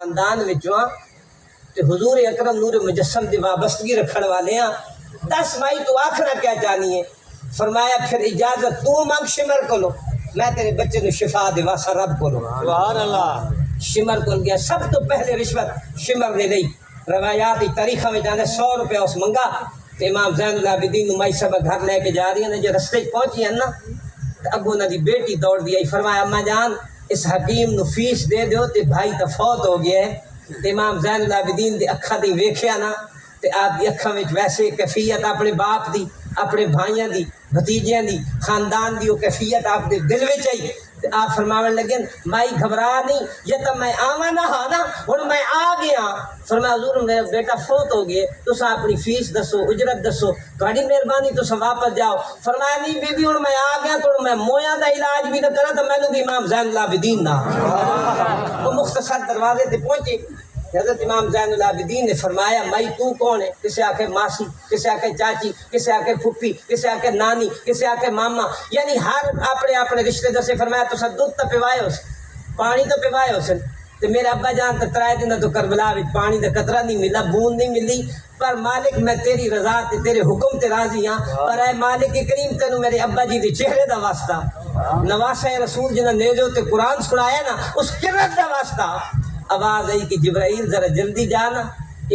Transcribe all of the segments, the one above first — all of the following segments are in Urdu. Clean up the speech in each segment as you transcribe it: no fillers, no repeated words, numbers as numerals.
خاندان وچوں تے حضور اکرم نور مجسم دی وابستگی رکھن والے ہیں. 10 مائی تو آخنا کیا چاہنی ہے؟ فرمایا پھر اجازت تو مانگ شمر کو لو، میں تیرے بچے کو شفا دے واسا رب کو لو. سبحان اللہ. شمر کو گیا، سب تو پہلے رشوت شمر نے لئی. روایات تاریخ میں جانے 100 روپے اس منگا تے امام زین العابدین مائی صاحب گھر لے کے جا رہی ہیں. جو رستے پہنچی ہیں نا اگوں نہ دی بیٹی دوڑ دی آئی. فرمایا اماں جان اس حکیم نو فیس دے دیو تے بھائی تا فوت ہو گیا ہے. تے امام زین العابدین دی اکھا دی ویکھیا نا تے آپ دی اکھا وچ ویسے کیفیت اپنے باپ دی، اپنے بھائیاں دی، بھتیجیاں دی، خاندان دی وہ کیفیت آپ دے دل وچ آئی. تے آپ فرماون لگے مائی گھبرا نہیں، یہ تو میں آواں نہ ہاں نا ہن میں آ گیا. فرمایا حضور میرا بیٹا فوت ہو گئے، تساں اپنی فیس دسو، اجرت دسو، تہاڈی مہربانی تساں واپس جاؤ. فرمایا نہیں بی بی ہن میں آ گیا تو میں مویاں دا علاج بھی نہ کرا تو مینوں بھی امام زین العابدین نہ. وہ مختصر دروازے تے پہنچے. حضرت امام زین العابدین نے فرمایا مائی تو کون ہے؟ کسے آکے ماسی، کسے آکے چاچی، کسے آکے پھپھی، کسے آکے نانی، کسے آکے ماما، یعنی ہر اپنے اپنے رشتے دسے. فرمایا تو دودھ تو پیوائے ہو سن، پانی تو پیوائے ہو سن. تو میرے ابا جان تو 3 دن تو کربلا وچ پانی دا قطرہ نہیں ملا، بوند نہیں ملی. پر مالک میں تیری رضا تے تیرے حکم تے راضی ہاں. پر اے مالک کریم تینوں میرے ابا جی دے چہرے دا واسطہ، نواسہ رسول جنہاں نیزو تے قرآن سنایا نا اس قرت دا واسطہ. آواز آئی کہ جبرائیل ذرا جلدی جانا.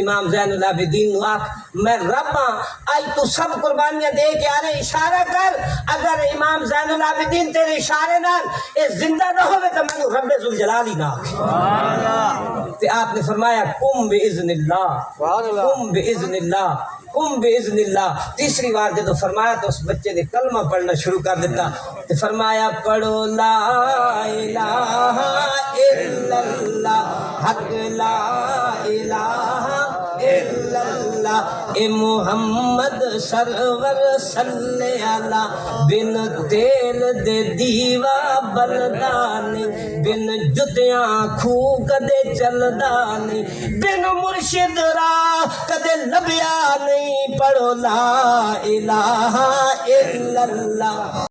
امام زین العابدین نو آکھ میں رب ہاں، آئی تو سب قربانیاں دے کے آ رہے، اشارہ کر. اگر امام زین العابدین تیرے اشارے نال اے زندہ نہ ہوئے تو میں رب ذوالجلال ہی نہ آکھ. تے آپ نے فرمایا قم باذن اللہ، قم باذن اللہ، قم باذن اللہ. تیسری بار جب فرمایا تو اس بچے نے کلمہ پڑھنا شروع کر دیتا. تے فرمایا پڑھو لا الہ الا اللہ، حق لا الہ الا اللہ، اے محمد سرور صلی اللہ. بن تیل دے دیوا بلدانی، بن جتیاں کھو کدے چلدانی، بن مرشد راہ کدے لبیا نہیں. پڑھو لا الہ الا اللہ.